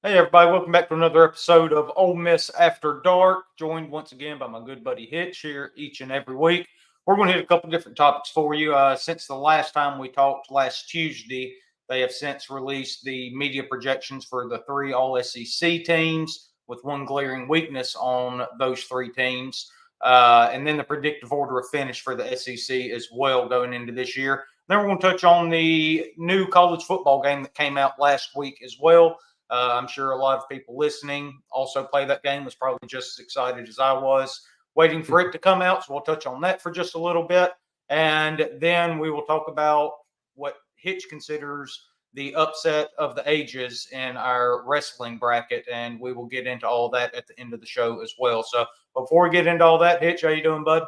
Hey everybody, welcome back to another episode of Ole Miss After Dark. Joined once again by my good buddy Hitch here each and every week. We're going to hit a couple different topics for you. Since the last time we talked last Tuesday, they have since released the media projections for the three All SEC teams, with one glaring weakness on those three teams, and then the predictive order of finish for the SEC as well going into this year. Then we're going to touch on the new college football game that came out last week as well. I'm sure a lot of people listening also play that game, was probably just as excited as I was waiting for it to come out. So we'll touch on that for just a little bit. And then we will talk about what Hitch considers the upset of the ages in our wrestling bracket. And we will get into all that at the end of the show as well. So before we get into all that, Hitch, how you doing, bud?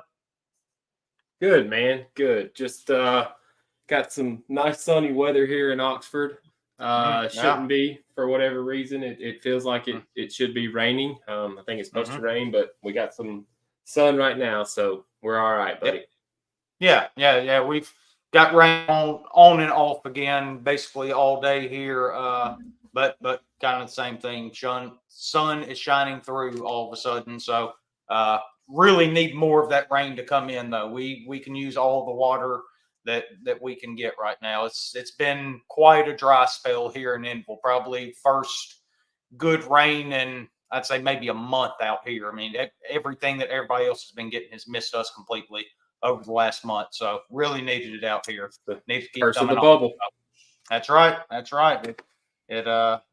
Good, man. Good. Just got some nice sunny weather here in Oxford. Yeah. Shouldn't be for whatever reason. It feels like it should be raining. I think it's supposed to rain, but we got some sun right now, so we're all right, buddy. Yeah. We've got rain on and off again, basically all day here. But kind of the same thing. Sun is shining through all of a sudden. So really need more of that rain to come in though. We can use all the water that we can get right now. It's been quite a dry spell here in Enville. Probably first good rain in I'd say maybe a month out here. I mean, everything that everybody else has been getting has missed us completely over the last month. So really needed it out here. Need to keep Curse of the coming bubble. That's right. It Not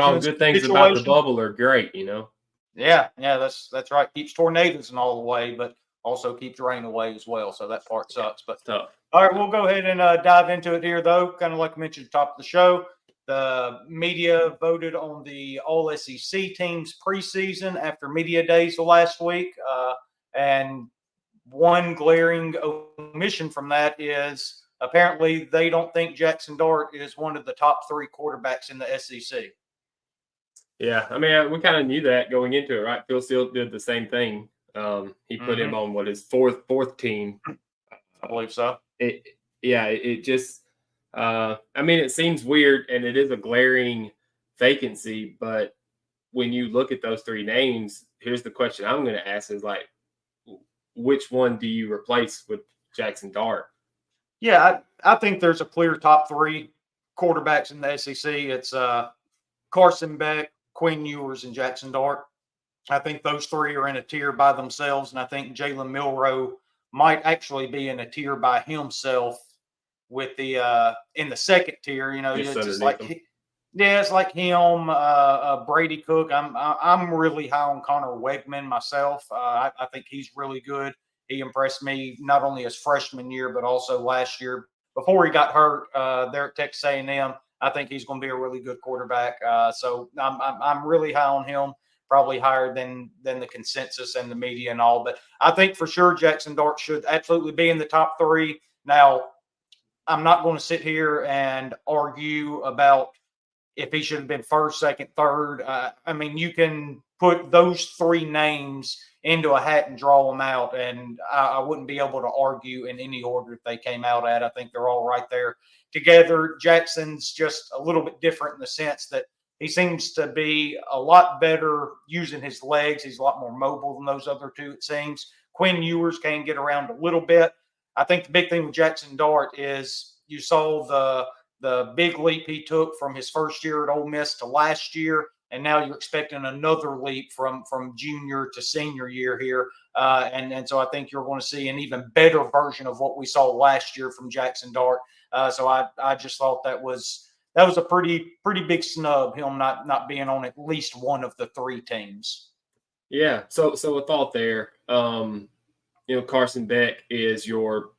all good things about the bubble are great, you know. Yeah, that's right. Keeps tornadoes and all away, but also keeps rain away as well. So that part sucks. But Tough. all right, we'll go ahead and dive into it here, though. Kind of like I mentioned at the top of the show, the media voted on the All SEC teams preseason after media days last week, and one glaring omission from that is apparently they don't think Jackson Dart is one of the top three quarterbacks in the SEC. Yeah, I mean, we kind of knew that going into it, right? Phil Steele did the same thing. He put him on his fourth team. I believe so. It just, I mean, it seems weird and it is a glaring vacancy, but when you look at those three names, here's the question I'm going to ask is like, which one do you replace with Jackson Dart? Yeah, I think there's a clear top three quarterbacks in the SEC. It's Carson Beck, Quinn Ewers, and Jackson Dart. I think those three are in a tier by themselves, and I think Jalen Milroe might actually be in a tier by himself with the in the second tier. You know, Just it's just like it's like him, Brady Cook. I'm really high on Connor Wegman myself. I think he's really good. He impressed me not only his freshman year but also last year before he got hurt there at Texas A&M. I think he's going to be a really good quarterback. So I'm really high on him. Probably higher than the consensus and the media and all. But I think for sure Jackson Dart should absolutely be in the top three. Now, I'm not going to sit here and argue about if he should have been first, second, third. I mean, you can put those three names into a hat and draw them out, and I wouldn't be able to argue in any order if they came out at. I think they're all right there together. Jackson's just a little bit different in the sense that he seems to be a lot better using his legs. He's a lot more mobile than those other two, it seems. Quinn Ewers can get around a little bit. I think the big thing with Jackson Dart is you saw the big leap he took from his first year at Ole Miss to last year, and now you're expecting another leap from junior to senior year here. And so I think you're going to see an even better version of what we saw last year from Jackson Dart. So I just thought that was a pretty big snub, him not being on at least one of the three teams. Yeah. So a thought there. Carson Beck is your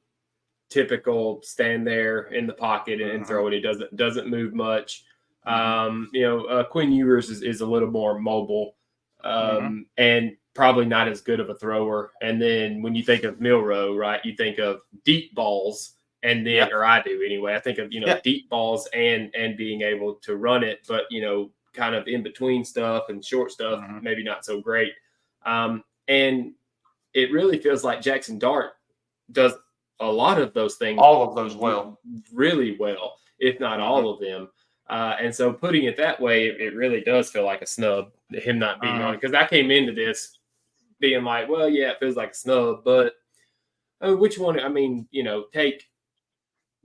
typical stand there in the pocket and throw it. He doesn't move much. Quinn Ewers is a little more mobile and probably not as good of a thrower. And then when you think of Milroe, right, you think of deep balls. And then, or I do anyway, I think of, deep balls and being able to run it, but, kind of in between stuff and short stuff, maybe not so great. And it really feels like Jackson Dart does a lot of those things. All of those well. Really well, if not all of them. And so putting it that way, it really does feel like a snub, him not being on it. Because I came into this being like, well, yeah, it feels like a snub, but which one? I mean, take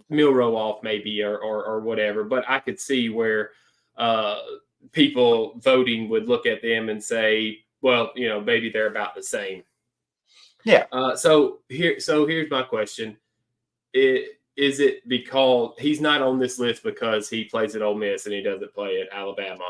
Milroe off maybe or whatever, but I could see where people voting would look at them and say, well, maybe they're about the same. Yeah. So here's my question. Is it because he's not on this list because he plays at Ole Miss and he doesn't play at Alabama?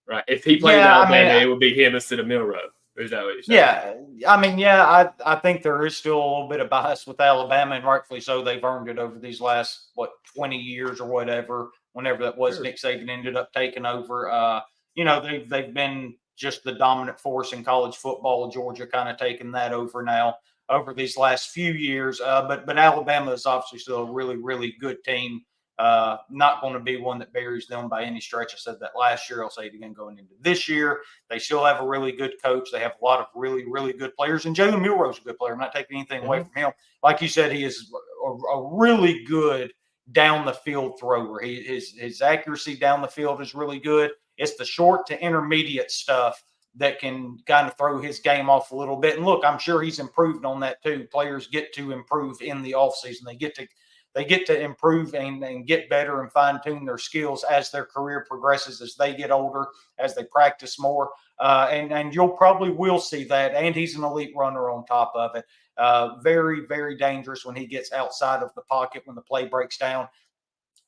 Right. If he played at Alabama, it would be him instead of Milroe. Is that what you're saying? Yeah. I think there is still a little bit of bias with Alabama, and rightfully so. They've earned it over these last 20 years or whatever. Whenever that was, Sure. Nick Saban ended up taking over. They've been just the dominant force in college football. Georgia kind of taking that over now over these last few years. But Alabama is obviously still a really, really good team. Not going to be one that buries them by any stretch. I said that last year. I'll say it again going into this year. They still have a really good coach. They have a lot of really, really good players. And Jalen Milroe's a good player. I'm not taking anything away from him. Like you said, he is a really good down the field thrower. His accuracy down the field is really good. It's the short to intermediate stuff that can kind of throw his game off a little bit. And look, I'm sure he's improved on that too. Players get to improve in the offseason. They get to improve and get better and fine tune their skills as their career progresses, as they get older, as they practice more. And you'll probably will see that. And he's an elite runner on top of it. Very, very dangerous when he gets outside of the pocket, when the play breaks down.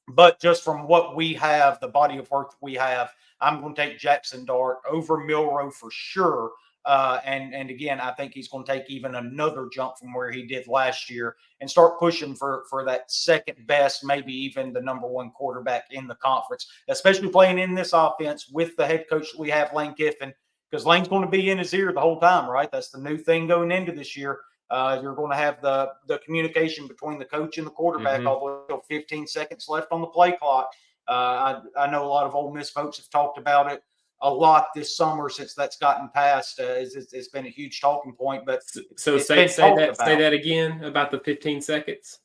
But just from what we have, the body of work that we have, I'm going to take Jackson Dart over Milroe for sure. And again, I think he's going to take even another jump from where he did last year and start pushing for that second best, maybe even the number one quarterback in the conference, especially playing in this offense with the head coach that we have, Lane Kiffin, because Lane's going to be in his ear the whole time, right? That's the new thing going into this year. You're going to have the communication between the coach and the quarterback all the way until 15 seconds left on the play clock. I know a lot of Ole Miss folks have talked about it a lot this summer since that's gotten passed. It's been a huge talking point. But so say that again about the 15 seconds.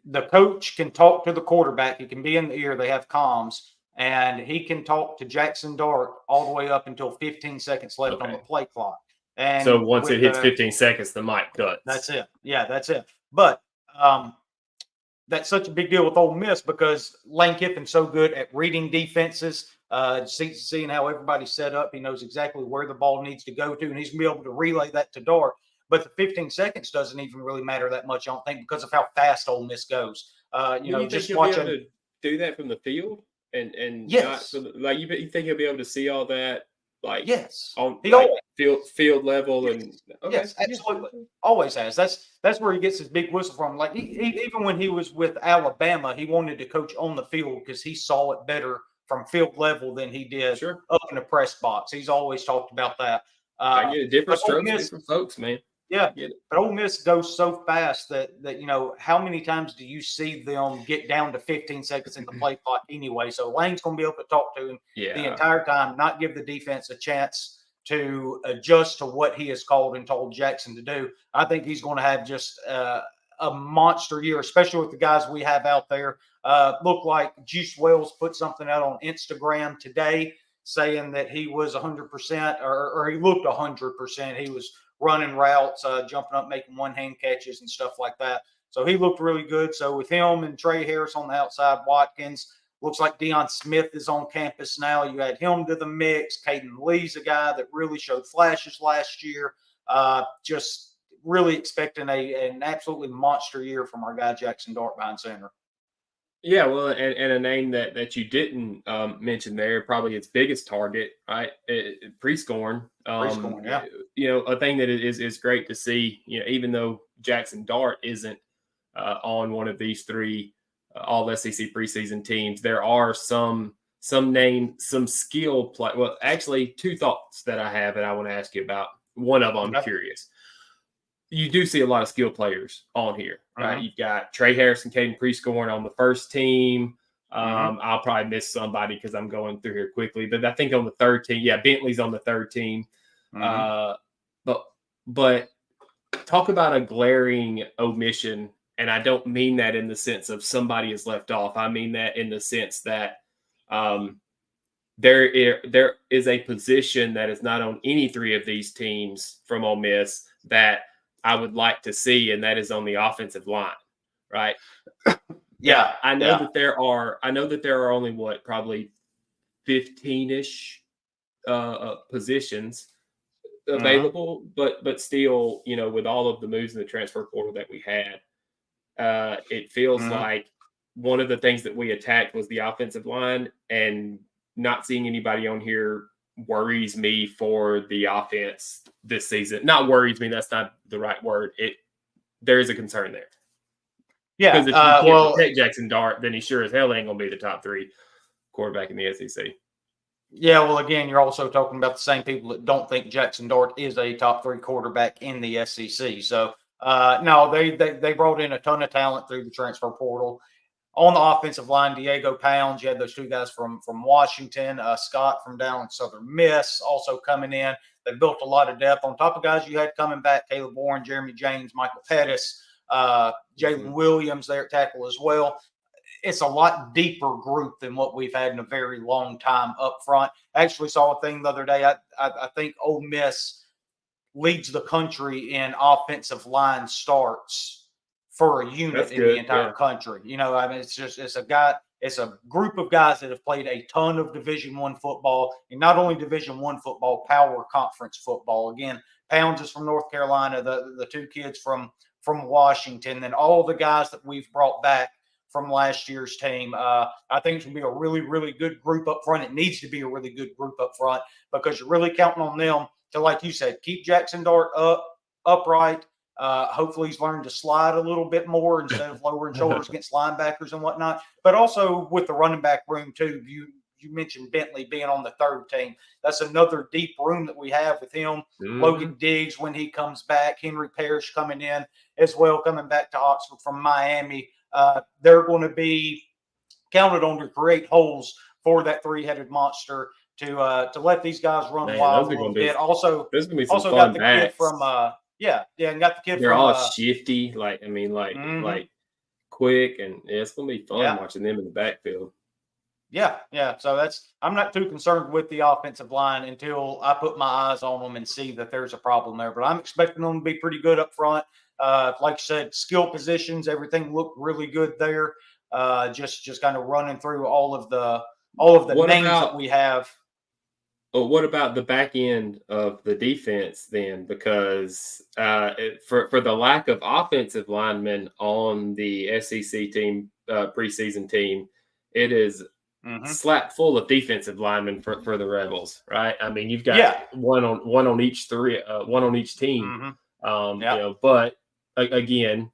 The coach can talk to the quarterback. He can be in the ear. They have comms. And he can talk to Jackson Dart all the way up until 15 seconds left on the play clock. And so once it hits 15 seconds, the mic cuts. That's it. Yeah, that's it. But that's such a big deal with Ole Miss because Lane Kiffin's so good at reading defenses, seeing how everybody's set up. He knows exactly where the ball needs to go to, and he's going to be able to relay that to Dart. But the 15 seconds doesn't even really matter that much, I don't think, because of how fast Ole Miss goes. You just watching. Be able to do that from the field? And yes. You think he'll be able to see all that? Like yes, on like field level. Yes. And yes, absolutely, always has. That's where he gets his big whistle from. Like even when he was with Alabama, he wanted to coach on the field because he saw it better from field level than he did up in the press box. He's always talked about that. I get a different strokes, different folks, man. Yeah, but Ole Miss goes so fast that how many times do you see them get down to 15 seconds in the play clock anyway? So Lane's going to be able to talk to him the entire time, not give the defense a chance to adjust to what he has called and told Jackson to do. I think he's going to have just a monster year, especially with the guys we have out there. Look like Juice Wells put something out on Instagram today saying that he was 100% or he looked 100%. He was running routes, jumping up, making one-hand catches and stuff like that. So he looked really good. So with him and Trey Harris on the outside, Watkins, looks like Deion Smith is on campus now. You add him to the mix. Caden Lee's a guy that really showed flashes last year. Just really expecting an absolutely monster year from our guy Jackson Dart behind center. Yeah, well, and a name that you didn't mention there, probably its biggest target, right? Prescorn. Yeah. A thing that is great to see. Even though Jackson Dart isn't on one of these three all SEC preseason teams, there are some skill play. Well, actually, two thoughts that I have that I want to ask you about. One of them, I'm curious. You do see a lot of skill players on here, right? You've got Trey Harris and Caden Prescorn on the first team. I'll probably miss somebody because I'm going through here quickly, but I think on the third team, Bentley's on the third team. But talk about a glaring omission, and I don't mean that in the sense of somebody is left off. I mean that in the sense that There is a position that is not on any three of these teams from Ole Miss that I would like to see, and that is on the offensive line, right? Yeah, I know that there are only probably 15-ish positions available, but still, with all of the moves in the transfer portal that we had, it feels like one of the things that we attacked was the offensive line, and not seeing anybody on here worries me for the offense this season. Not worries me, that's not the right word. There is a concern there. Yeah. Because if you can't protect Jackson Dart, then he sure as hell ain't going to be the top 3 quarterback in the SEC. Yeah, well, again, you're also talking about the same people that don't think Jackson Dart is a top 3 quarterback in the SEC. So, no, they brought in a ton of talent through the transfer portal. On the offensive line, Diego Pounds, you had those 2 guys from Washington, Scott from down in Southern Miss also coming in. They built a lot of depth on top of guys you had coming back, Caleb Warren, Jeremy James, Michael Pettis, Jalen Williams there at tackle as well. It's a lot deeper group than what we've had in a very long time up front. I actually saw a thing the other day. I think Ole Miss leads the country in offensive line starts for a unit in the entire country. I mean, it's a group of guys that have played a ton of Division I football, and not only Division I football, power conference football. Again, Pounds is from North Carolina, the 2 kids from Washington, and all the guys that we've brought back from last year's team. I think it's going to be a really, really good group up front. It needs to be a really good group up front because you're really counting on them to, like you said, keep Jackson Dart upright. Hopefully he's learned to slide a little bit more instead of lowering shoulders against linebackers and whatnot. But also with the running back room too, you mentioned Bentley being on the 3rd team. That's another deep room that we have with him. Logan Diggs when he comes back, Henry Parrish coming in as well, coming back to Oxford from Miami. They're going to be counted on to create holes for that 3-headed monster to let these guys run wild a little bit. Also, there's going to be some also fun got the backs. kid from and got the kid They're from all shifty, like quick, and it's going to be fun watching them in the backfield. Yeah. So I'm not too concerned with the offensive line until I put my eyes on them and see that there's a problem there. But I'm expecting them to be pretty good up front. Like I said, skill positions, everything looked really good there. Just kind of running through all of the names that we have. Well, what about the back end of the defense then? Because for the lack of offensive linemen on the SEC team, preseason team, it is slap full of defensive linemen for the Rebels, right? I mean, you've got one on each team. But again,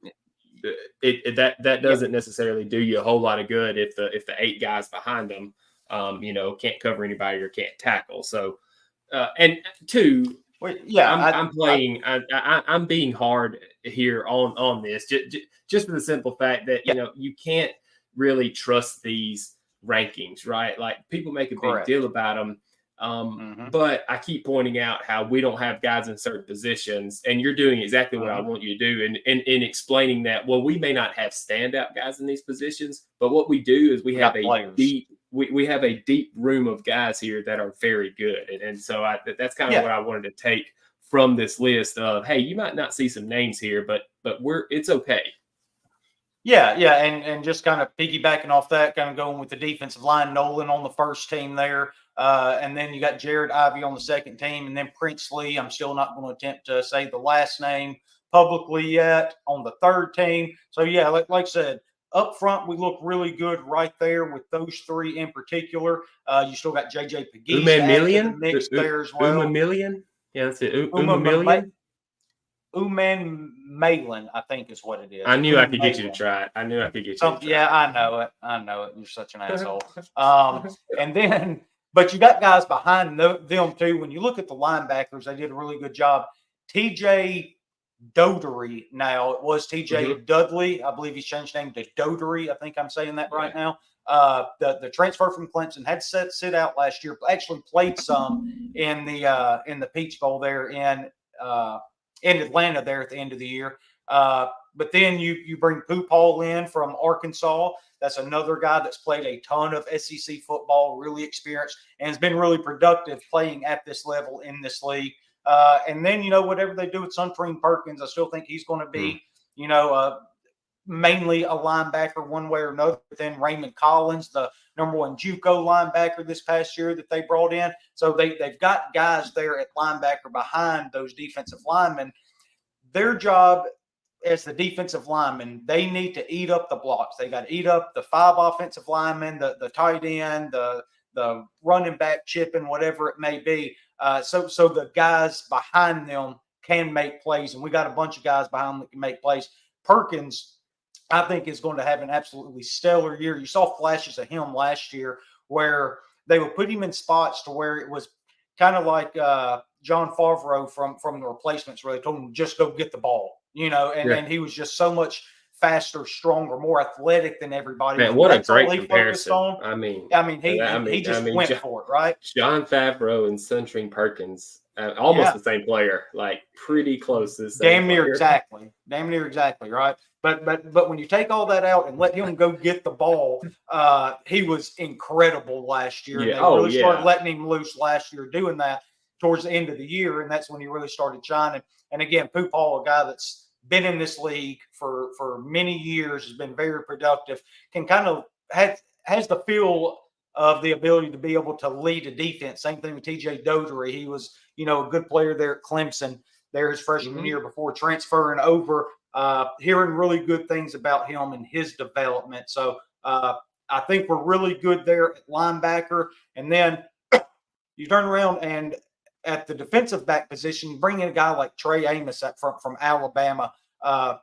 that doesn't necessarily do you a whole lot of good if the 8 guys behind them can't cover anybody or can't tackle. So, and 2, I'm being hard here on this, just for the simple fact that you can't really trust these rankings, right? Like people make a big deal about them. But I keep pointing out how we don't have guys in certain positions, and you're doing exactly what I want you to do in explaining that, well, we may not have standout guys in these positions, but what we do is we have a deep room of guys here that are very good. And so that's kind of what I wanted to take from this list of, hey, you might not see some names here, but it's okay. Yeah, and just kind of piggybacking off that, kind of going with the defensive line, Nolan on the first team there, and then you got Jared Ivey on the second team, and then Prince Lee. I'm still not going to attempt to say the last name publicly yet on the third team. So yeah, like I said, up front we look really good right there with those 3 in particular. You still got JJ Pegues to add to the mix there as well. Million, yeah, that's it. Million. Uman Malin, I think is what it is. I knew I could get you to try it. I knew I could get you to try it. Yeah, I know it. You're such an asshole. And then, but you got guys behind them too. When you look at the linebackers, they did a really good job. TJ Dodery now. It was TJ Dudley. I believe he's changed name to Dodery. I think I'm saying that right now. The transfer from Clemson had sit out last year, actually played some in the Peach Bowl there in Atlanta there at the end of the year. But then you bring Pooh Paul in from Arkansas. That's another guy that's played a ton of SEC football, really experienced, and has been really productive playing at this level in this league. And then, whatever they do with Suntrine Perkins, I still think he's going to be, mainly a linebacker one way or another. Then Raymond Collins, the number one JUCO linebacker this past year that they brought in. So they've got guys there at linebacker behind those defensive linemen. Their job as the defensive linemen, they need to eat up the blocks. They got to eat up the 5 offensive linemen, the tight end, the running back, chipping, whatever it may be. So the guys behind them can make plays, and we got a bunch of guys behind them that can make plays. Perkins, I think, is going to have an absolutely stellar year. You saw flashes of him last year where they would put him in spots to where it was kind of like John Favreau from the Replacements, where they told him just go get the ball, and he was just so much faster, stronger, more athletic than everybody. Man, what a great comparison! I mean, he just went for it, right? John Favreau and Suntrine Perkins, almost the same player, like pretty close to the same. Damn near exactly, right? But when you take all that out and let him go get the ball, he was incredible last year. Yeah. And they started letting him loose last year, doing that towards the end of the year, and that's when he really started shining. And again, Poopall, a guy that's been in this league for many years, has been very productive, can kind of has the feel of the ability to be able to lead a defense. Same thing with TJ Dodery. He was, a good player there at Clemson there his freshman year before transferring over. Hearing really good things about him and his development. So I think we're really good there at linebacker. And then you turn around and at the defensive back position, bring in a guy like Trey Amos from Alabama, a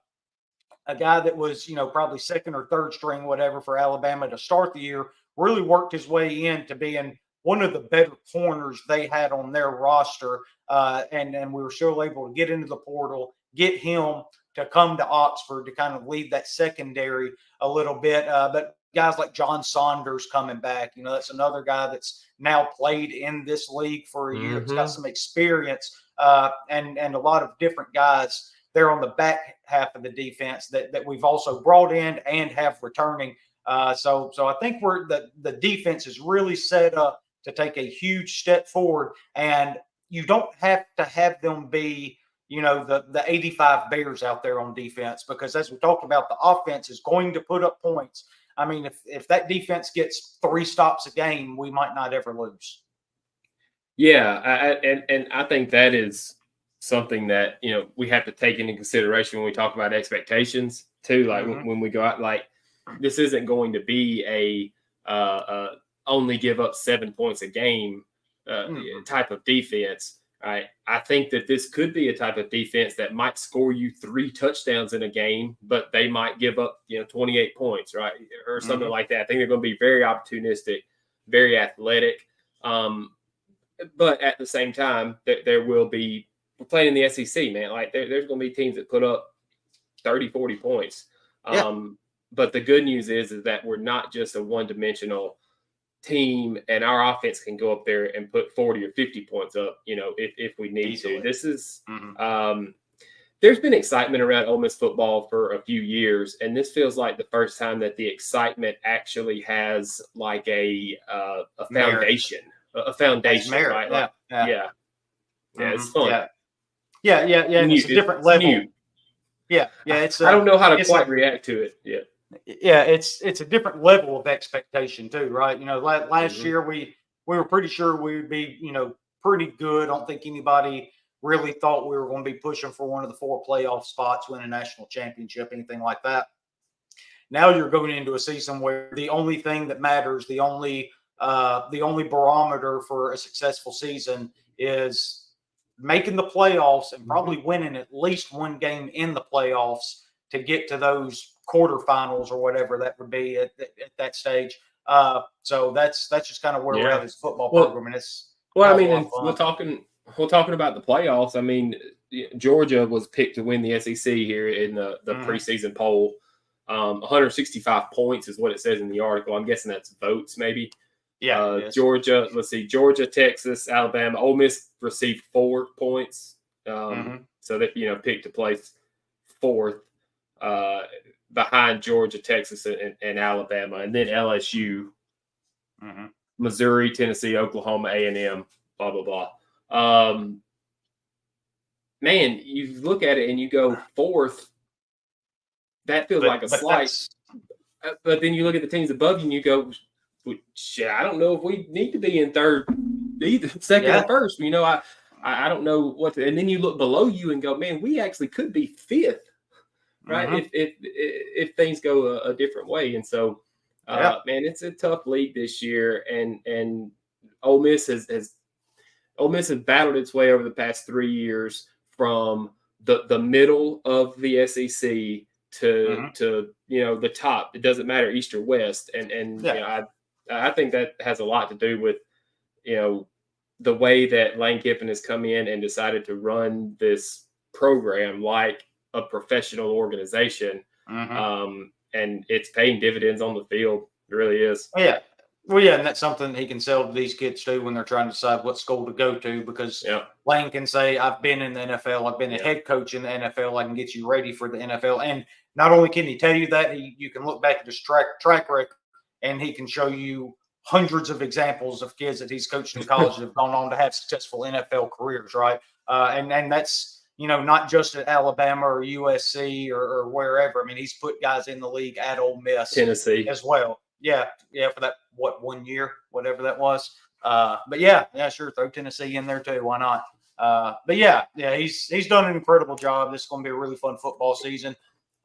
guy that was, probably second or third string, whatever, for Alabama to start the year, really worked his way into being one of the better corners they had on their roster. And we were still able to get into the portal, get him to come to Oxford to kind of lead that secondary a little bit. But guys like John Saunders coming back, that's another guy that's now played in this league for a year. It's got some experience and a lot of different guys there on the back half of the defense that we've also brought in and have returning. So I think the defense is really set up to take a huge step forward, and you don't have to have them be, the 85 Bears out there on defense, because as we talked about, the offense is going to put up points. I mean, if that defense gets 3 stops a game, we might not ever lose. Yeah, and I think that is something that, we have to take into consideration when we talk about expectations too. Like when we go out, like this isn't going to be a only give up 7 points a game type of defense. Right? I think that this could be a type of defense that might score you 3 touchdowns in a game, but they might give up, 28 points, right? Or something like that. I think they're going to be very opportunistic, very athletic. But at the same time, there will be, we're playing in the SEC, man. Like there's going to be teams that put up 30, 40 points. But the good news is that we're not just a one-dimensional team, and our offense can go up there and put 40 or 50 points up, if we need to. This is there's been excitement around Ole Miss football for a few years, and this feels like the first time that the excitement actually has like a foundation, right? Yeah, it's fun. Yeah. And it's a different level. Yeah. It's I don't know how to quite react to it yet. Yeah, it's a different level of expectation too, right? Last year we were pretty sure we would be, pretty good. I don't think anybody really thought we were going to be pushing for one of the 4 playoff spots, win a national championship, anything like that. Now you're going into a season where the only thing that matters, the only barometer for a successful season is making the playoffs and probably winning at least one game in the playoffs to get to those quarterfinals or whatever that would be at that stage. So that's just kind of where we're at as a football program. And it's we're talking about the playoffs. I mean, Georgia was picked to win the SEC here in the preseason poll. 165 points is what it says in the article. I'm guessing that's votes, maybe. Yeah. Georgia, let's see, Georgia, Texas, Alabama, Ole Miss received 4 points. So that, picked to place 4th. behind Georgia, Texas, and Alabama, and then LSU, Missouri, Tennessee, Oklahoma, A&M, blah, blah, blah. Man, you look at it and you go fourth. That feels like a slight. But then you look at the teams above you and you go, shit, I don't know if we need to be in third, either second or first. You know, I don't know what to, and then you look below you and go, man, we actually could be fifth, right? If things go a different way. And so, man, it's a tough league this year, and Ole Miss has battled its way over the past 3 years from the middle of the SEC to the top. It doesn't matter east or west, and you know, I think that has a lot to do with the way that Lane Kiffin has come in and decided to run this program like a professional organization, and it's paying dividends on the field. It really is. Well, yeah, and that's something he can sell to these kids too when they're trying to decide what school to go to, because Lane can say, I've been in the NFL, I've been a head coach in the NFL, I can get you ready for the NFL. And not only can he tell you that, you can look back at his track record and he can show you hundreds of examples of kids that he's coached in college that have gone on to have successful NFL careers, right? And that's, not just at Alabama or USC or wherever. I mean, he's put guys in the league at Ole Miss, Tennessee as well. Yeah, for that 1 year, whatever that was. But yeah, sure, throw Tennessee in there too. Why not? But yeah, he's done an incredible job. This is going to be a really fun football season.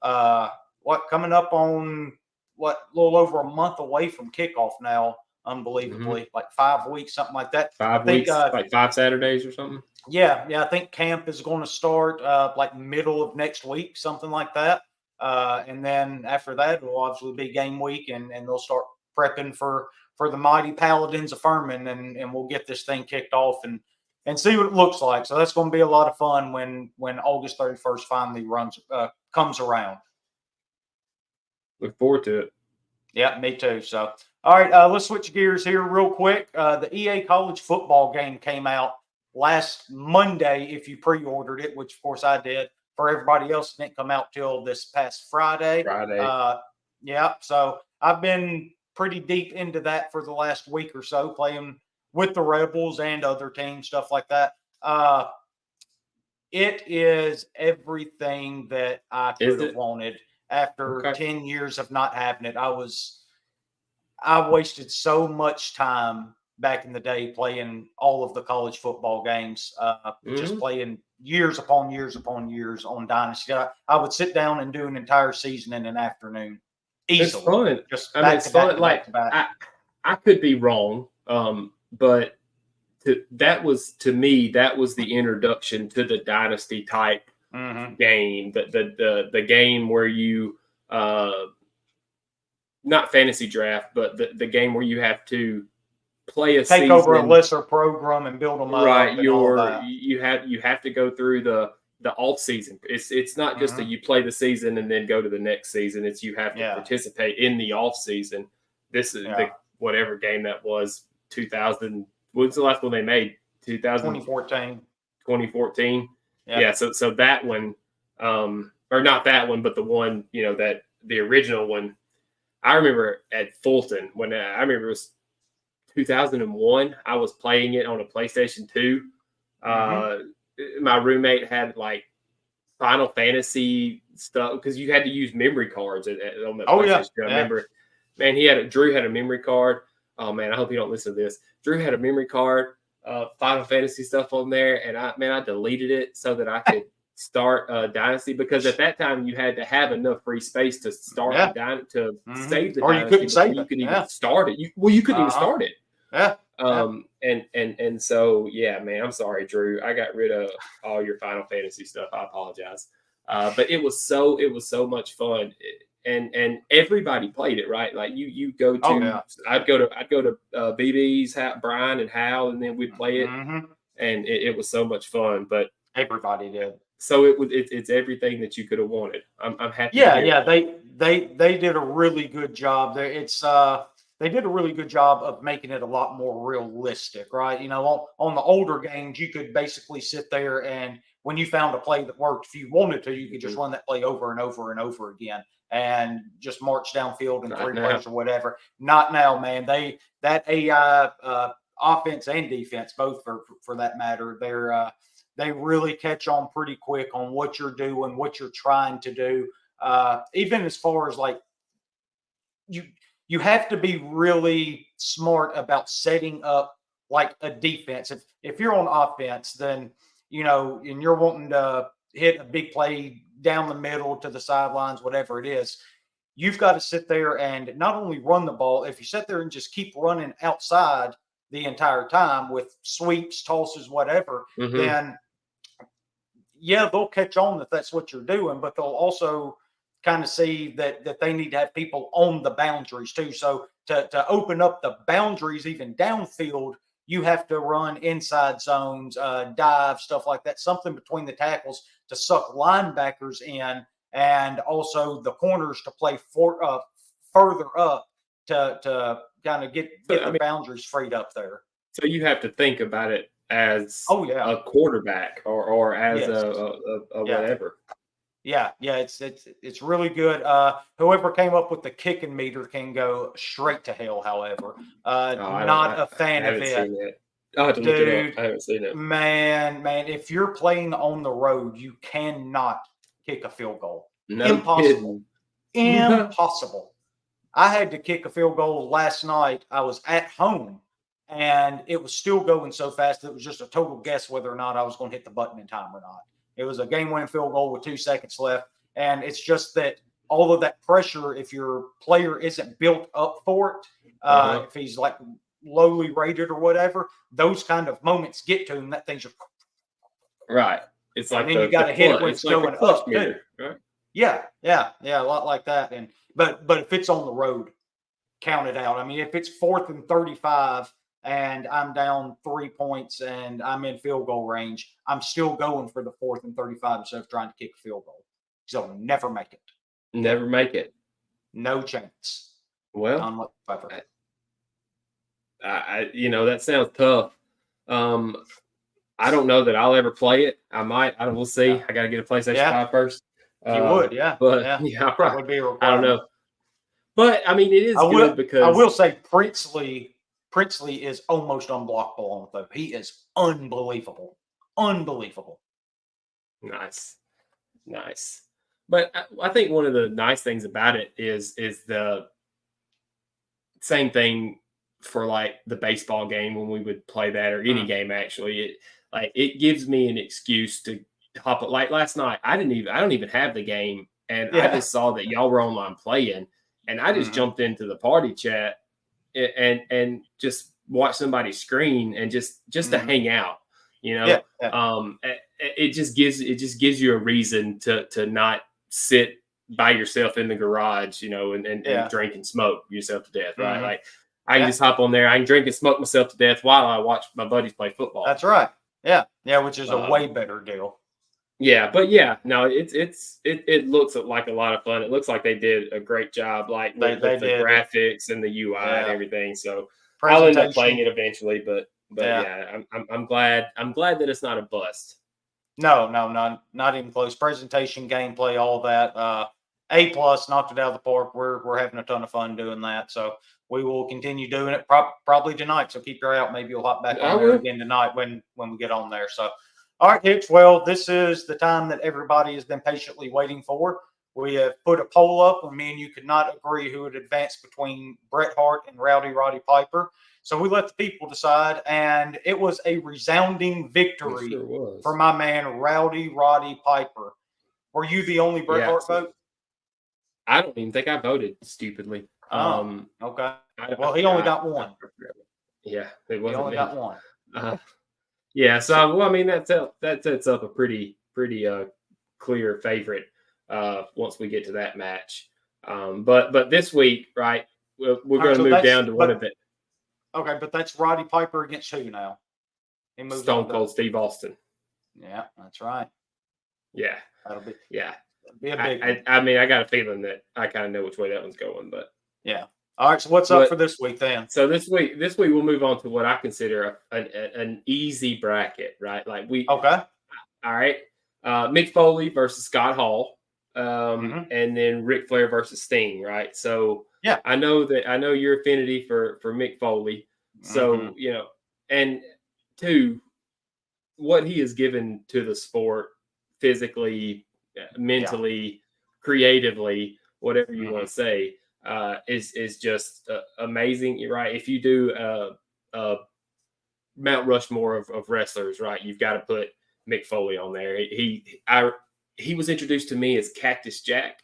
Coming up on a little over a month away from kickoff now, unbelievably, like 5 weeks, something like that. 5 weeks, like 5 Saturdays or something. Yeah, I think camp is going to start like middle of next week, something like that. And then after that, it will obviously be game week, and they'll start prepping for the mighty Paladins of Furman, and we'll get this thing kicked off and see what it looks like. So that's going to be a lot of fun when August 31st finally comes around. Look forward to it. Yeah, me too. So, all right, let's switch gears here real quick. The EA college football game came out last Monday, if you pre-ordered it, which of course I did. For everybody else, it didn't come out till this past Friday. So I've been pretty deep into that for the last week or so, playing with the Rebels and other teams, stuff like that. It is everything that I could have wanted after 10 years of not having it. I wasted so much time back in the day playing all of the college football games, just playing years upon years upon years on Dynasty. I would sit down and do an entire season in an afternoon. Easily. It's fun. It's fun. Like, I could be wrong, but that was the introduction to the Dynasty type game. The game where you not fantasy draft, but the game where you have to play a take season, over a lesser program and build them up. Right, you have to go through the off season. It's not just that you play the season and then go to the next season. It's you have to participate in the off season. This is whatever game that was. 2000. When's the last one they made? 2014. 2014. Yeah. So that one, or not that one, but the one that the original one. I remember at Fulton when I remember it was 2001. I was playing it on a PlayStation 2. My roommate had like Final Fantasy stuff because you had to use memory cards on the PlayStation 2. I remember, man, Drew had a memory card. Oh man, I hope you don't listen to this. Drew had a memory card, Final Fantasy stuff on there, and I deleted it so that I could start Dynasty, because at that time you had to have enough free space to start to save the or Dynasty. You couldn't save it. You couldn't even start it. You couldn't even start it. And so man, I'm sorry, Drew. I got rid of all your Final Fantasy stuff. I apologize. But it was so much fun. And everybody played it, right? Like you go to I'd go to BB's, Brian and Hal, and then we'd play it. And it was so much fun. But everybody did. So it's everything that you could have wanted. I'm happy. They did a really good job. They did a really good job of making it a lot more realistic, right? On the older games, you could basically sit there and when you found a play that worked, if you wanted to, you could just run that play over and over and over again and just march downfield in three plays or whatever. Not now, man. That AI offense and defense, both for that matter, they really catch on pretty quick on what you're doing, what you're trying to do. Even as far as like you have to be really smart about setting up like a defense. If you're on offense, then and you're wanting to hit a big play down the middle to the sidelines, whatever it is, you've got to sit there and not only run the ball. If you sit there and just keep running outside the entire time with sweeps, tosses, whatever, then yeah, they'll catch on that that's what you're doing, but they'll also kind of see that they need to have people on the boundaries too. So to open up the boundaries even downfield, you have to run inside zones, dive, stuff like that, something between the tackles to suck linebackers in, and also the corners to play further up to kind of get the boundaries freed up there. So you have to think about it as a quarterback or as a whatever. Yeah, it's really good. Whoever came up with the kicking meter can go straight to hell. However, not a fan of it. I'll have to look it up. I haven't seen it. Man, if you're playing on the road, you cannot kick a field goal. No Impossible. Kidding. Impossible. I had to kick a field goal last night. I was at home, and it was still going so fast that it was just a total guess whether or not I was going to hit the button in time or not. It was a game-winning field goal with 2 seconds left, and it's just that all of that pressure, if your player isn't built up for it, if he's like lowly rated or whatever, those kind of moments get to him. That thing's just right. It's like then you got to hit it when it's going up. Meter, right? Yeah, a lot like that. And but if it's on the road, count it out. I mean, if it's 4th and 35. And I'm down 3 points and I'm in field goal range, I'm still going for the 4th and 35 instead of trying to kick a field goal. So I'll never make it. Never make it. No chance. Well, that sounds tough. I don't know that I'll ever play it. I might. We'll see. Yeah. I got to get a PlayStation 5 first. You would, yeah. But yeah, probably. Would be a I don't know. But I mean, it is good because I will say Princely is almost unblockable on the phone. He is unbelievable. Unbelievable. Nice. But I think one of the nice things about it is the same thing for like the baseball game when we would play that, or any game actually. It gives me an excuse to hop. Like last night, I don't even have the game, and I just saw that y'all were online playing, and I just jumped into the party chat and just watch somebody screen and just to hang out, it just gives you a reason to not sit by yourself in the garage, and drink and smoke yourself to death, right? Like I can just hop on there, I can drink and smoke myself to death while I watch my buddies play football. That's right. Yeah, which is a way better deal. Yeah, but no, it looks like a lot of fun. It looks like they did a great job, like with the graphics and the UI and everything. So I'll end up playing it eventually, but I'm glad that it's not a bust. No, not even close. Presentation, gameplay, all that. A+, knocked it out of the park. We're having a ton of fun doing that. So we will continue doing it probably tonight. So keep your eye out. Maybe you'll hop back on there again tonight when we get on there. So. All right, Hicks. Well, this is the time that everybody has been patiently waiting for. We have put a poll up when me and you could not agree who would advance between Bret Hart and Roddy Piper. So we let the people decide, and it was a resounding victory for my man, Roddy Piper. Were you the only Bret Hart vote? I don't even think I voted, stupidly. Okay. Well, he only got one. Yeah, it wasn't. He only got one. Yeah, so that sets up a pretty clear favorite once we get to that match. But this week, right, we're going to move down to one of it. Okay, but that's Roddy Piper against who now? Stone Cold Steve Austin. Yeah, that's right. Yeah, that'll be a big. I got a feeling that I kind of know which way that one's going, but yeah. All right, so what's up for this week then? So this week we'll move on to what I consider an easy bracket, right? Like okay. All right. Mick Foley versus Scott Hall, Mm-hmm. and then Ric Flair versus Sting, right? So Yeah. I know your affinity for Mick Foley. Mm-hmm. So, and two, what he has given to the sport physically, Yeah. mentally, creatively, whatever you want Mm-hmm. to say, is just amazing, right? If you do a Mount Rushmore of wrestlers, right? You've got to put Mick Foley on there. He was introduced to me as Cactus Jack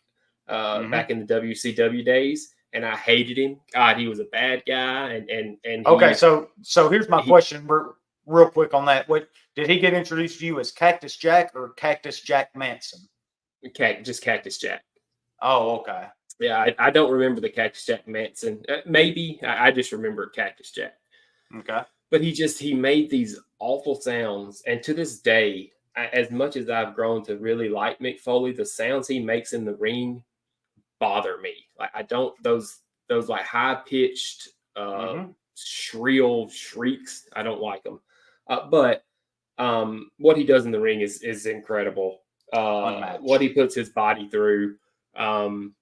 Mm-hmm. back in the WCW days, and I hated him. God, he was a bad guy, and Okay, so here's my he question, real quick on that. What did he get introduced to you as Cactus Jack or Cactus Jack Manson? just Cactus Jack. Oh, okay. Yeah, I don't remember the Cactus Jack Manson. Maybe I just remember Cactus Jack. Okay. But he made these awful sounds, and to this day, as much as I've grown to really like Mick Foley, the sounds he makes in the ring bother me. Like I don't those like high pitched, Mm-hmm. shrill shrieks. I don't like them. But what he does in the ring is incredible. What Unmatched. he puts his body through. Um,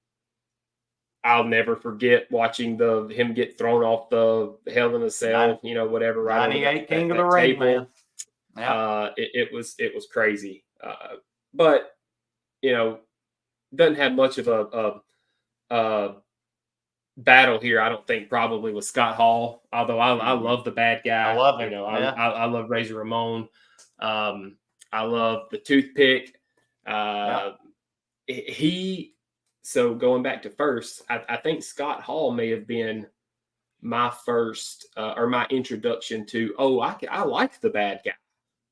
I'll never forget watching him get thrown off the Hell in a Cell, Nine, whatever, right over 98 King of the that Ring, man. table. Yeah. It was crazy. But you know, doesn't have much of a battle here. I don't think probably with Scott Hall. Although I Mm-hmm. love the bad I guy. love him. Yeah. I love Razor Ramon. I love the toothpick. Yeah. Uh, he so going back to first, I think Scott Hall may have been my first or my introduction to I like the bad guy,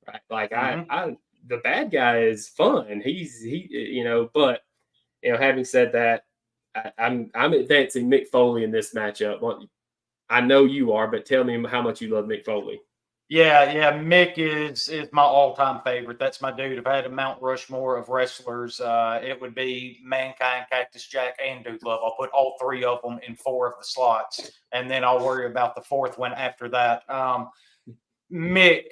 right? Like Mm-hmm. I the bad guy is fun. But having said that, I'm advancing Mick Foley in this matchup. Well, I know you are, but tell me how much you love Mick Foley. Yeah. Mick is my all-time favorite. That's my dude. If I had a Mount Rushmore of wrestlers, it would be Mankind, Cactus Jack, and Dude Love. I'll put all three of them in four of the slots, and then I'll worry about the fourth one after that. Mick,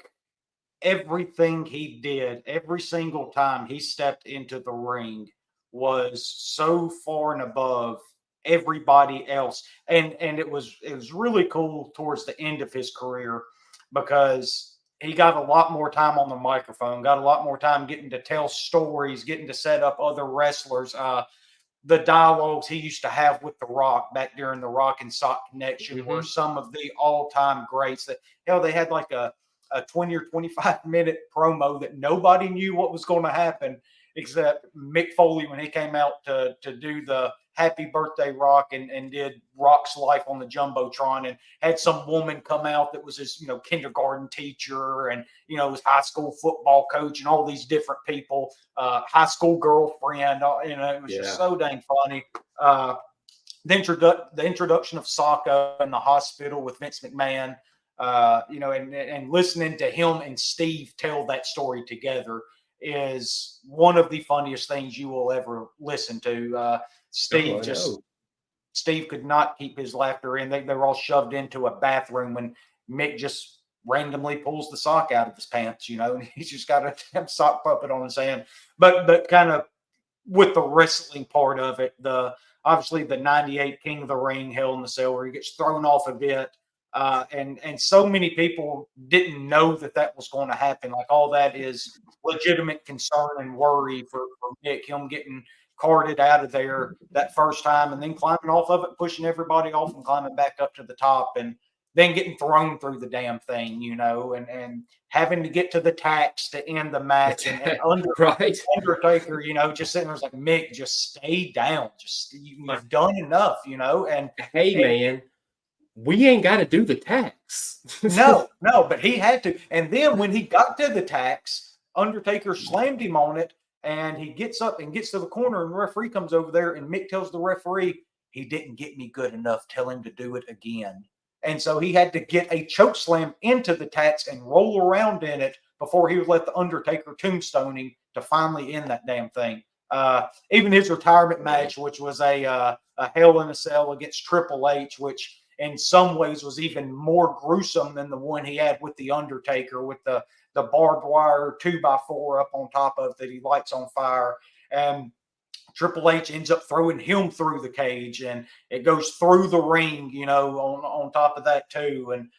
everything he did, every single time he stepped into the ring was so far and above everybody else. And it was really cool towards the end of his career because he got a lot more time on the microphone, got a lot more time getting to tell stories, getting to set up other wrestlers. The dialogues he used to have with The Rock back during the Rock and Sock connection were Mm-hmm. some of the all-time greats. That they had like a 20 or 25-minute promo that nobody knew what was going to happen except Mick Foley when he came out to do the Happy Birthday Rock and did Rock's life on the Jumbotron and had some woman come out that was his kindergarten teacher and his high school football coach and all these different people, high school girlfriend. It was just Yeah. so dang funny. The introduction of Socko in the hospital with Vince McMahon, and listening to him and Steve tell that story together is one of the funniest things you will ever listen to. Oh, Steve I just know. Steve could not keep his laughter in. They were all shoved into a bathroom when Mick just randomly pulls the sock out of his pants, and he's just got a damn sock puppet on his hand. But kind of with the wrestling part of it, obviously the 98 King of the Ring, Hell in the Cell, where he gets thrown off a bit. And so many people didn't know that was going to happen. Like all that is legitimate concern and worry for Mick, him getting carted out of there that first time and then climbing off of it, pushing everybody off and climbing back up to the top and then getting thrown through the damn thing, and having to get to the tax to end the match and Right. Undertaker, just sitting there was like, Mick, just stay down. Just you've done enough, and Hey, man, we ain't got to do the tax. no, but he had to. And then when he got to the tax, Undertaker slammed him on it, and he gets up and gets to the corner, and the referee comes over there, and Mick tells the referee, he didn't get me good enough. Tell him to do it again. And so he had to get a choke slam into the tax and roll around in it before he would let the Undertaker tombstone him to finally end that damn thing. Even his retirement match, which was a Hell in a Cell against Triple H, which in some ways was even more gruesome than the one he had with the Undertaker, with the barbed wire 2x4 up on top of that he lights on fire. And Triple H ends up throwing him through the cage, and it goes through the ring, on top of that too. And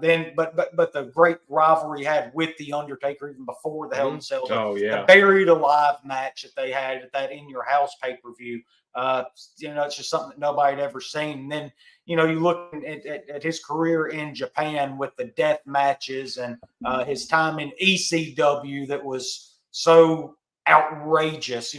then, but the great rivalry he had with the Undertaker even before the Hell in a Cell, the Buried Alive match that they had at that In Your House pay-per-view. It's just something that nobody had ever seen. And then, you look at his career in Japan with the death matches and his time in ECW that was so outrageous.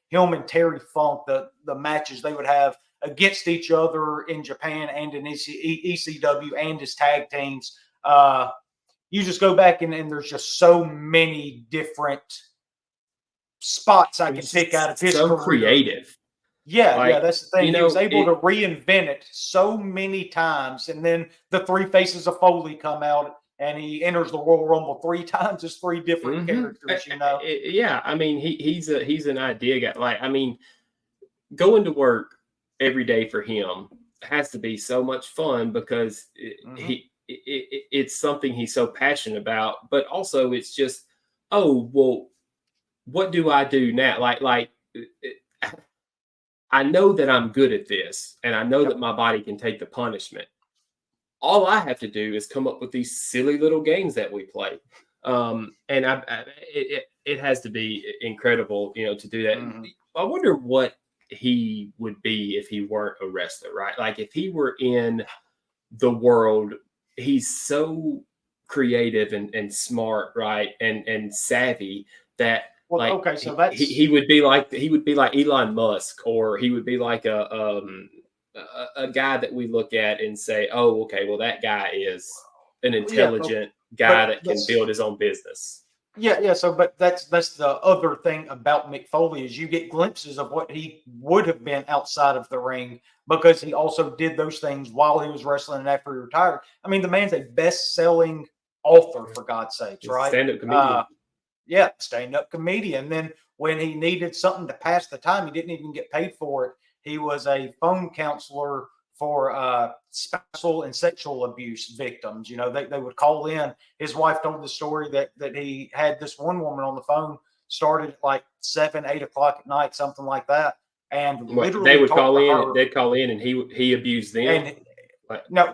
Him and Terry Funk, the matches they would have against each other in Japan and in ECW and his tag teams. You just go back and there's just so many different spots I can pick out of his career. Creative. Yeah, that's the thing. He was able to reinvent it so many times. And then the Three Faces of Foley come out, and he enters the Royal Rumble 3 times as 3 different characters, Yeah, I mean, he's an idea guy. Like, I mean, going to work every day for him has to be so much fun because it's something he's so passionate about. But also, it's just, oh, well, what do I do now? Like I know that I'm good at this, and I know that my body can take the punishment. All I have to do is come up with these silly little games that we play. And it has to be incredible, to do that. I wonder what he would be if he weren't a wrestler, right? Like if he were in the world, he's so creative and smart, right? And savvy that, so that's he would be like Elon Musk, or he would be like a guy that we look at and say, oh, okay, well, that guy is an intelligent guy that can build his own business. Yeah. So, but that's the other thing about Mick Foley is you get glimpses of what he would have been outside of the ring, because he also did those things while he was wrestling and after he retired. I mean, the man's a best-selling author, for God's sakes, right? Stand-up comedian. Stand-up comedian. Then when he needed something to pass the time, he didn't even get paid for it. He was a phone counselor for spousal and sexual abuse victims. They would call in. His wife told the story that he had this one woman on the phone, started at like 7, 8 o'clock at night, something like that. And literally they would call in. They'd call in, and he abused them. No,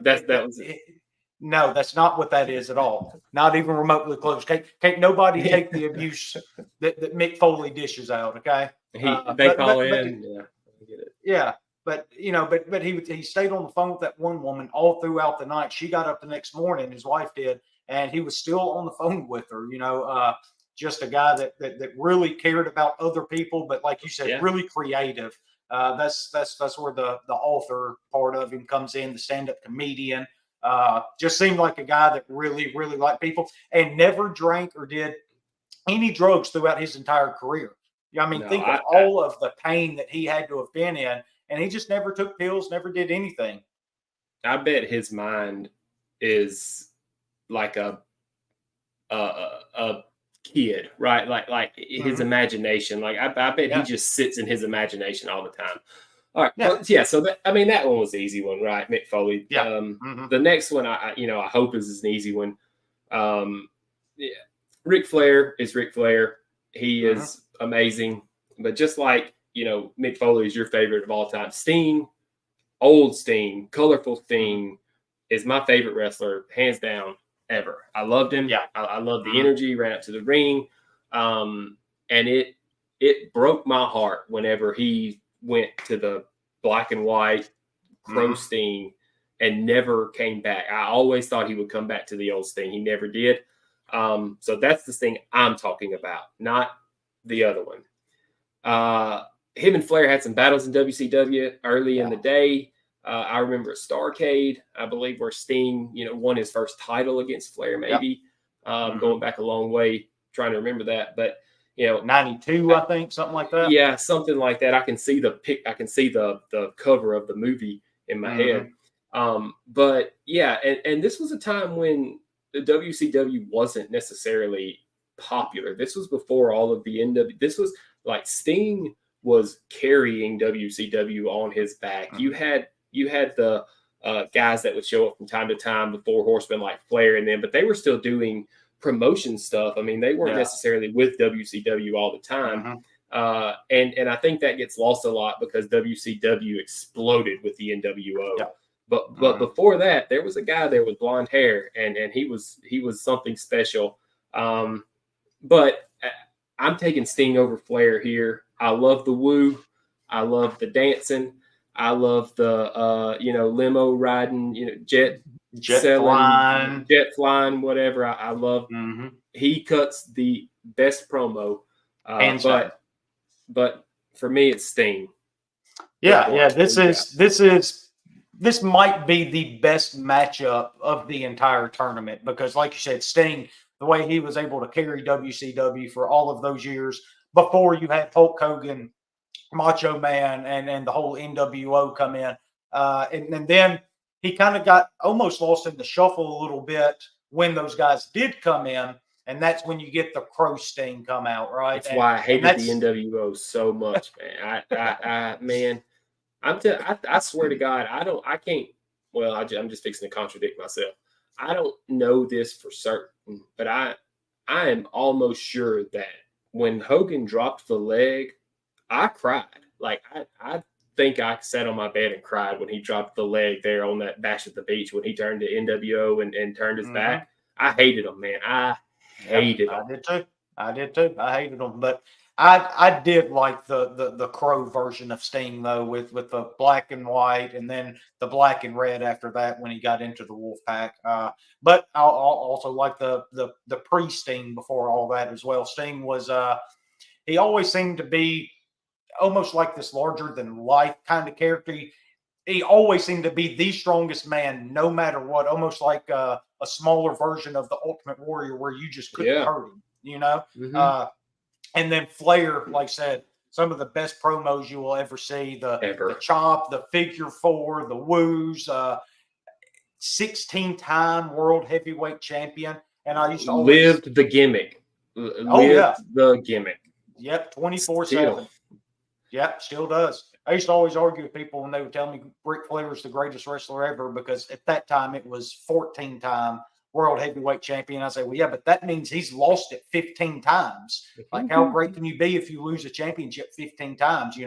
that's not what that is at all. Not even remotely close. Can't nobody take the abuse that Mick Foley dishes out. Okay, they call in. I get it. Yeah, but he stayed on the phone with that one woman all throughout the night. She got up the next morning, his wife did, and he was still on the phone with her. Just a guy that really cared about other people, but like you said, really creative. That's where the author part of him comes in, the stand-up comedian. Just seemed like a guy that really, really liked people and never drank or did any drugs throughout his entire career. Think of all of the pain that he had to have been in, and he just never took pills, never did anything. I bet his mind is like a kid, right? Like his imagination. Like I bet he just sits in his imagination all the time. All right. So that one was the easy one, right? Mick Foley. Yeah. The next one, I hope is an easy one. Ric Flair is Ric Flair. He is amazing, but just like Mick Foley is your favorite of all time. Sting, old Sting, colorful Sting, is my favorite wrestler, hands down, ever. I loved him. Yeah, I loved the energy. Ran up to the ring, and it broke my heart whenever he went to the black and white Crow Sting and never came back. I always thought he would come back to the old Sting. He never did. So that's the Sting I'm talking about, not the other one. Him and Flair had some battles in WCW early in the day. I remember at Starrcade, I believe, where Sting, won his first title against Flair, maybe. Going back a long way, trying to remember that. But 92, I think, something like that. Yeah, something like that. I can see the cover of the movie in my head. But yeah, and this was a time when the WCW wasn't necessarily popular. This was before all of the NW. This was like Sting was carrying WCW on his back. You had the guys that would show up from time to time, the Four Horsemen like Flair and them, but they were still doing promotion stuff. I mean, they weren't necessarily with WCW all the time. And I think that gets lost a lot because WCW exploded with the NWO. But before that, there was a guy there with blonde hair, and he was something special. But I'm taking Sting over Flair here. I love the woo. I love the dancing. I love the limo riding, jet flying, whatever. I love. He cuts the best promo. But for me, it's Sting. This might be the best matchup of the entire tournament because, like you said, Sting, the way he was able to carry WCW for all of those years before you had Hulk Hogan, Macho Man, and the whole NWO come in. And then he kind of got almost lost in the shuffle a little bit when those guys did come in. And that's when you get the Crow Sting come out, right? That's why I hated the NWO so much, man. I swear to God, I can't. Well, I'm just fixing to contradict myself. I don't know this for certain, but I am almost sure that when Hogan dropped the leg, I cried. Like I think I sat on my bed and cried when he dropped the leg there on that Bash at the Beach when he turned to NWO and turned his back. I hated him, man. I hated him. I did too. I hated him, but I did like the Crow version of Sting though, with the black and white, and then the black and red after that when he got into the Wolfpack. But I'll also like the pre-Sting before all that as well. Sting was he always seemed to be almost like this larger than life kind of character. He always seemed to be the strongest man, no matter what. Almost like a smaller version of the Ultimate Warrior, where you just couldn't hurt him, And then Flair, like I said, some of the best promos you will ever see. The chop, the figure four, the woos, 16-time world heavyweight champion. And I used to always lived the gimmick. The gimmick. Yep, 24/7. Yep, still does. I used to always argue with people when they would tell me Ric Flair was the greatest wrestler ever because at that time it was 14-time world heavyweight champion. I say, well, yeah, but that means he's lost it 15 times. Like, how great can you be if you lose a championship 15 times,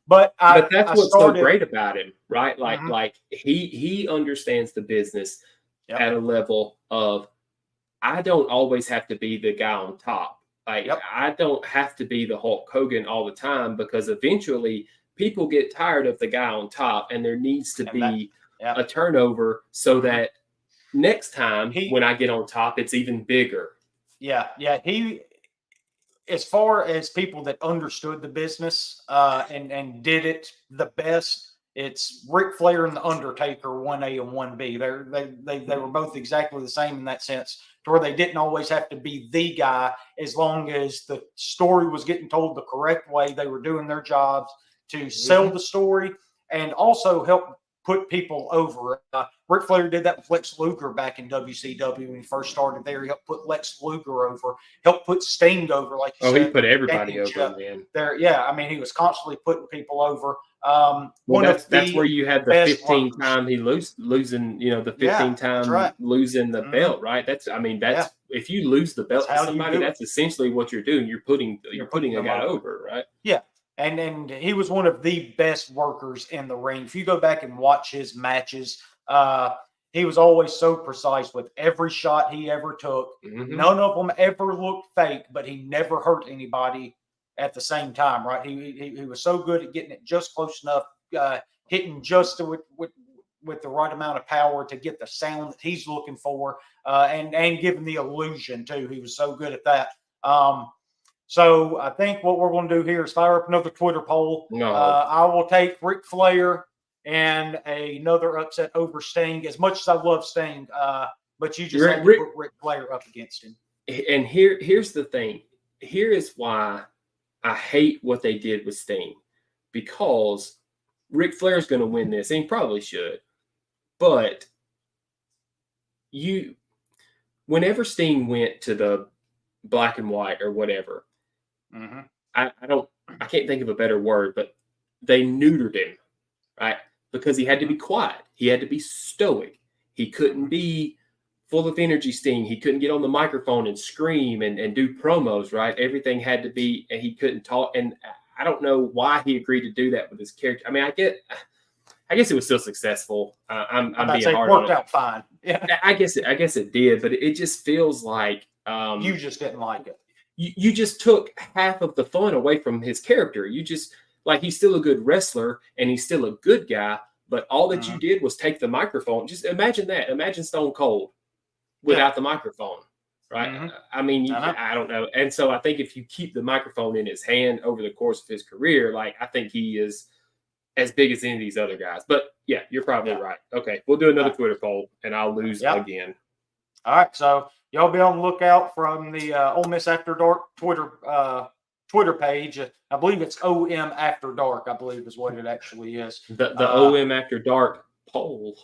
But that's what's so great about him, right? Like he understands the business at a level of, I don't always have to be the guy on top. Like, I don't have to be the Hulk Hogan all the time because eventually people get tired of the guy on top, and there needs to be a turnover so that next time when I get on top, it's even bigger. Yeah. He, as far as people that understood the business and did it the best, it's Ric Flair and the Undertaker, 1A and 1B. They were both exactly the same in that sense, to where they didn't always have to be the guy. As long as the story was getting told the correct way, they were doing their jobs to sell the story and also help put people over. Ric Flair did that with Lex Luger back in WCW when he first started there. He helped put Lex Luger over, helped put Sting over, like you said. He put everybody over, man. I mean, he was constantly putting people over. That's where you had the 15 time he losing, the 15 time losing the belt, right? That's if you lose the belt to somebody, that's essentially what you're doing. You're putting a guy over, right? Yeah. And he was one of the best workers in the ring. If you go back and watch his matches, he was always so precise with every shot he ever took. None of them ever looked fake, but he never hurt anybody at the same time, right? He was so good at getting it just close enough, hitting just with the right amount of power to get the sound that he's looking for, and giving the illusion too. He was so good at that. So I think what we're going to do here is fire up another Twitter poll. I will take Ric Flair and another upset over Sting. As much as I love Sting, but you just have to put Ric Flair up against him. And here's the thing. Here is why I hate what they did with Sting, because Ric Flair's going to win this, and he probably should. But whenever Sting went to the black and white or whatever, I can't think of a better word, but they neutered him, right? because he had to be quiet. He had to be stoic. He couldn't be full of energy sting. He couldn't get on the microphone and scream and do promos, right? Everything had to be, and he couldn't talk. And I don't know why he agreed to do that with his character. I mean, I guess it was still successful. I'm being hard on it. Worked out fine. Yeah. I guess it did, but it just feels like you just didn't like it. You just took half of the fun away from his character. You just, like, he's still a good wrestler and he's still a good guy, but all that you did was take the microphone. Just imagine that. Imagine Stone Cold without the microphone, right? I mean, I don't know. And so I think if you keep the microphone in his hand over the course of his career, like, I think he is as big as any of these other guys. But yeah, you're probably right. Okay, we'll do another Twitter poll, and I'll lose again. All right, so y'all be on the lookout from the Ole Miss After Dark Twitter page. I believe it's OM After Dark, I believe is what it actually is. The OM After Dark poll.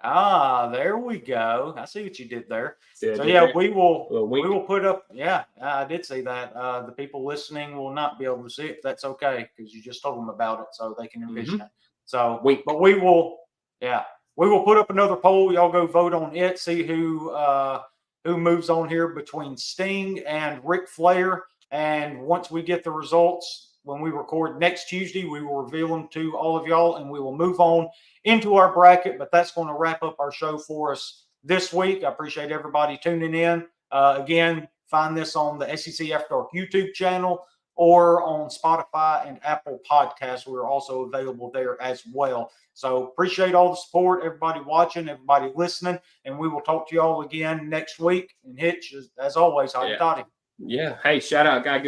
There we go. I see what you did there. So yeah, we will put up. Yeah, I did see that. The people listening will not be able to see it. That's okay because you just told them about it, so they can envision it. So, but we will. Yeah, we will put up another poll. Y'all go vote on it. See who moves on here between Sting and Ric Flair. And once we get the results, when we record next Tuesday, we will reveal them to all of y'all, and we will move on into our bracket. But that's going to wrap up our show for us this week. I appreciate everybody tuning in. Again, find this on the SEC After Dark YouTube channel or on Spotify and Apple Podcasts. We're also available there as well. So appreciate all the support, everybody watching, everybody listening, and we will talk to y'all again next week. And Hitch, as always, how you toddy. Yeah. Hey, shout out, Guy Good.